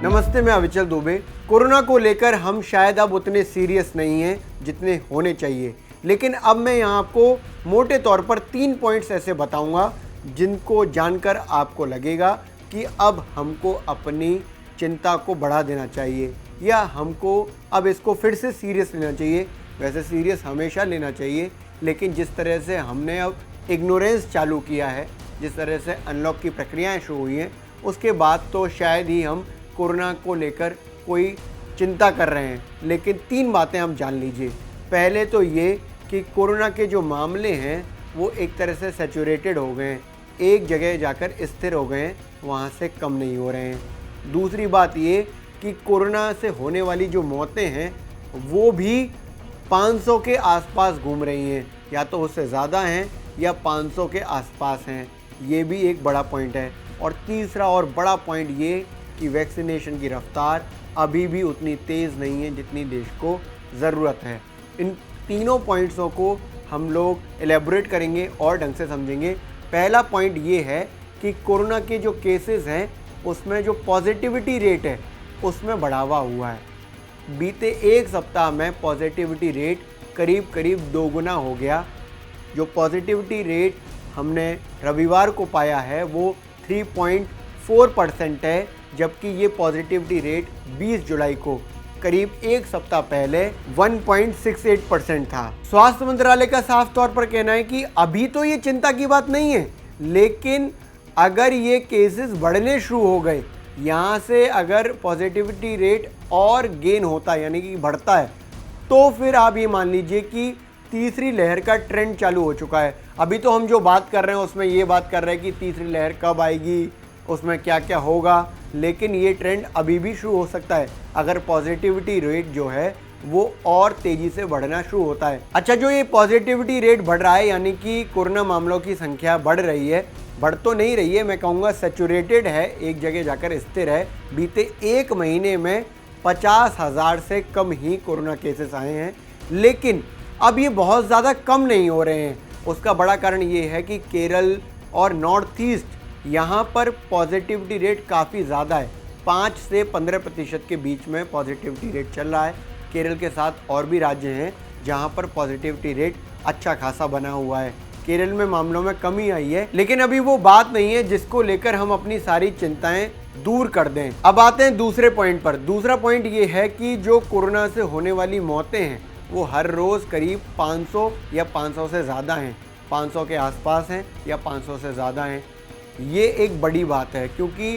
नमस्ते, मैं अविचल दुबे। कोरोना को लेकर हम शायद अब उतने सीरियस नहीं हैं जितने होने चाहिए, लेकिन अब मैं यहाँ आपको मोटे तौर पर 3 पॉइंट्स ऐसे बताऊँगा जिनको जानकर आपको लगेगा कि अब हमको अपनी चिंता को बढ़ा देना चाहिए या हमको अब इसको फिर से सीरियस लेना चाहिए। वैसे सीरियस हमेशा लेना चाहिए, लेकिन जिस तरह से हमने अब इग्नोरेंस चालू किया है, जिस तरह से अनलॉक की प्रक्रियाएं शुरू हुई हैं, उसके बाद तो शायद ही हम कोरोना को लेकर कोई चिंता कर रहे हैं। लेकिन 3 बातें हम जान लीजिए। पहले तो ये कि कोरोना के जो मामले हैं वो एक तरह से सैचुरेटेड हो गए हैं, एक जगह जाकर स्थिर हो गए हैं, वहाँ से कम नहीं हो रहे हैं। दूसरी बात ये कि कोरोना से होने वाली जो मौतें हैं वो भी 500 के आसपास घूम रही हैं, या तो उससे ज़्यादा हैं या 500 के आसपास हैं। ये भी एक बड़ा पॉइंट है। और तीसरा और बड़ा पॉइंट ये कि वैक्सीनेशन की रफ्तार अभी भी उतनी तेज़ नहीं है जितनी देश को ज़रूरत है। इन तीनों पॉइंट्सों को हम लोग एलेबोरेट करेंगे और ढंग से समझेंगे। पहला पॉइंट ये है कि कोरोना के जो केसेस हैं उसमें जो पॉजिटिविटी रेट है उसमें बढ़ावा हुआ है। बीते एक सप्ताह में पॉजिटिविटी रेट करीब करीब 2 गुना हो गया। जो पॉजिटिविटी रेट हमने रविवार को पाया है वो 3.4% है, जबकि ये पॉजिटिविटी रेट 20 जुलाई को करीब एक सप्ताह पहले 1.68% था। स्वास्थ्य मंत्रालय का साफ तौर पर कहना है कि अभी तो ये चिंता की बात नहीं है, लेकिन अगर ये केसेस बढ़ने शुरू हो गए, यहाँ से अगर पॉजिटिविटी रेट और गेन होता है यानी कि बढ़ता है, तो फिर आप ये मान लीजिए कि तीसरी लहर का ट्रेंड चालू हो चुका है। अभी तो हम जो बात कर रहे हैं उसमें ये बात कर रहे हैं कि तीसरी लहर कब आएगी, उसमें क्या क्या होगा, लेकिन ये ट्रेंड अभी भी शुरू हो सकता है अगर पॉजिटिविटी रेट जो है वो और तेज़ी से बढ़ना शुरू होता है। अच्छा, जो ये पॉजिटिविटी रेट बढ़ रहा है यानी कि कोरोना मामलों की संख्या बढ़ रही है, बढ़ तो नहीं रही है, मैं कहूँगा सैचुरेटेड है, एक जगह जाकर स्थिर है। बीते 1 महीने में 50,000 से कम ही कोरोना केसेस आए हैं, लेकिन अब ये बहुत ज़्यादा कम नहीं हो रहे हैं। उसका बड़ा कारण ये है कि केरल और नॉर्थ ईस्ट यहाँ पर पॉजिटिविटी रेट काफ़ी ज़्यादा है। 5 से 15% के बीच में पॉजिटिविटी रेट चल रहा है। केरल के साथ और भी राज्य हैं जहाँ पर पॉजिटिविटी रेट अच्छा खासा बना हुआ है। केरल में मामलों में कमी आई है, लेकिन अभी वो बात नहीं है जिसको लेकर हम अपनी सारी चिंताएं दूर कर दें। अब आते हैं दूसरे पॉइंट पर। दूसरा पॉइंट ये है कि जो कोरोना से होने वाली मौतें हैं वो हर रोज़ करीब 500 या 500 से ज़्यादा हैं, 500 के आसपास हैं या 500 से ज़्यादा हैं। ये एक बड़ी बात है क्योंकि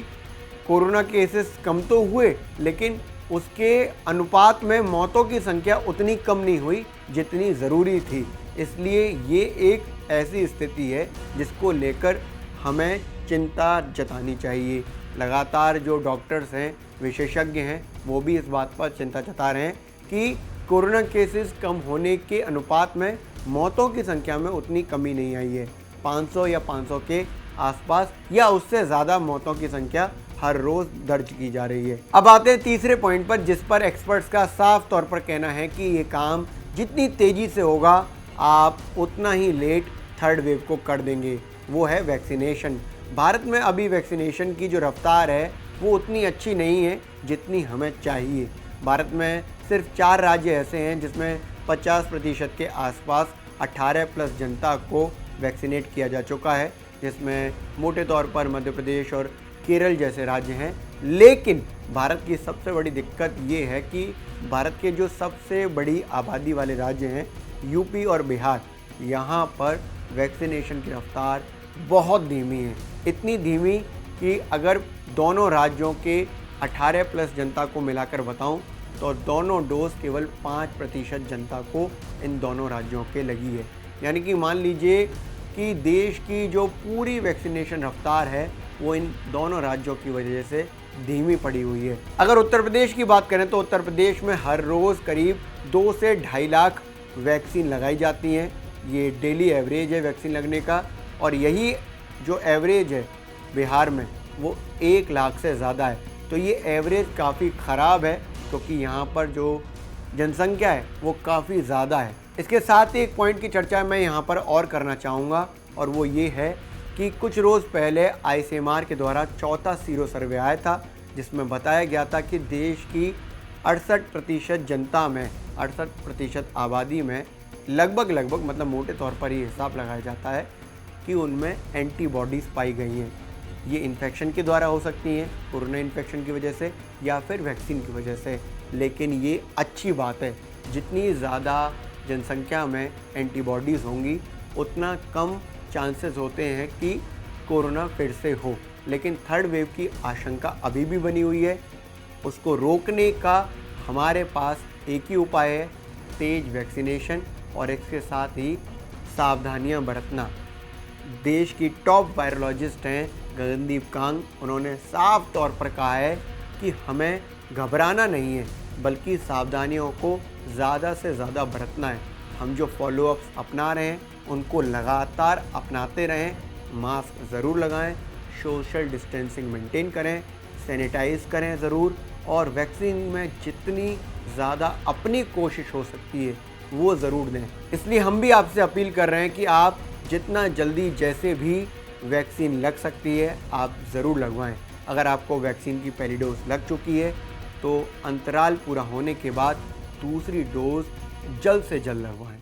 कोरोना केसेस कम तो हुए, लेकिन उसके अनुपात में मौतों की संख्या उतनी कम नहीं हुई जितनी ज़रूरी थी। इसलिए ये एक ऐसी स्थिति है जिसको लेकर हमें चिंता जतानी चाहिए। लगातार जो डॉक्टर्स हैं, विशेषज्ञ हैं, वो भी इस बात पर चिंता जता रहे हैं कि कोरोना केसेस कम होने के अनुपात में मौतों की संख्या में उतनी कमी नहीं आई है। 500 या 500 के आसपास या उससे ज़्यादा मौतों की संख्या हर रोज़ दर्ज की जा रही है। अब आते हैं तीसरे पॉइंट पर, जिस पर एक्सपर्ट्स का साफ तौर पर कहना है कि ये काम जितनी तेज़ी से होगा आप उतना ही लेट थर्ड वेव को कर देंगे। वो है वैक्सीनेशन। भारत में अभी वैक्सीनेशन की जो रफ्तार है वो उतनी अच्छी नहीं है जितनी हमें चाहिए। भारत में सिर्फ 4 राज्य ऐसे हैं जिसमें 50% के आसपास 18+ जनता को वैक्सीनेट किया जा चुका है, जिसमें मोटे तौर पर मध्य प्रदेश और केरल जैसे राज्य हैं। लेकिन भारत की सबसे बड़ी दिक्कत ये है कि भारत के जो सबसे बड़ी आबादी वाले राज्य हैं यूपी और बिहार, यहाँ पर वैक्सीनेशन की रफ्तार बहुत धीमी है। इतनी धीमी कि अगर दोनों राज्यों के 18+ जनता को मिलाकर बताऊं तो दोनों डोज केवल 5% जनता को इन दोनों राज्यों के लगी है। यानी कि मान लीजिए कि देश की जो पूरी वैक्सीनेशन रफ्तार है वो इन दोनों राज्यों की वजह से धीमी पड़ी हुई है। अगर उत्तर प्रदेश की बात करें तो उत्तर प्रदेश में हर रोज़ करीब 2 से 2.5 लाख वैक्सीन लगाई जाती हैं। ये डेली एवरेज है वैक्सीन लगने का, और यही जो एवरेज है बिहार में वो 1 लाख से ज़्यादा है। तो ये एवरेज काफ़ी ख़राब है क्योंकि यहाँ पर जो जनसंख्या है वो काफ़ी ज़्यादा है। इसके साथ ही एक पॉइंट की चर्चा मैं यहाँ पर और करना चाहूँगा, और वो ये है कि कुछ रोज़ पहले आईसीएमआर के द्वारा चौथा सीरो सर्वे आया था जिसमें बताया गया था कि देश की 68% जनता में, 68% आबादी में लगभग मतलब मोटे तौर पर ये हिसाब लगाया जाता है कि उनमें एंटीबॉडीज़ पाई गई हैं। ये इन्फेक्शन के द्वारा हो सकती हैं, कोरोना इन्फेक्शन की वजह से या फिर वैक्सीन की वजह से। लेकिन ये अच्छी बात है, जितनी ज़्यादा जनसंख्या में एंटीबॉडीज़ होंगी उतना कम चांसेस होते हैं कि कोरोना फिर से हो। लेकिन थर्ड वेव की आशंका अभी भी बनी हुई है। उसको रोकने का हमारे पास एक ही उपाय है, तेज वैक्सीनेशन और इसके साथ ही सावधानियां बरतना। देश की टॉप वायरोलॉजिस्ट हैं गगनदीप कांग, उन्होंने साफ तौर पर कहा है कि हमें घबराना नहीं है, बल्कि सावधानियों को ज़्यादा से ज़्यादा बरतना है। हम जो फॉलोअप्स अपना रहे हैं उनको लगातार अपनाते रहें, मास्क ज़रूर लगाएं, सोशल डिस्टेंसिंग मेंटेन करें, सैनिटाइज़ करें ज़रूर, और वैक्सीन में जितनी ज़्यादा अपनी कोशिश हो सकती है वो ज़रूर दें। इसलिए हम भी आपसे अपील कर रहे हैं कि आप जितना जल्दी जैसे भी वैक्सीन लग सकती है आप ज़रूर लगवाएं। अगर आपको वैक्सीन की पहली डोज लग चुकी है तो अंतराल पूरा होने के बाद दूसरी डोज जल्द से जल्द लगवाएं।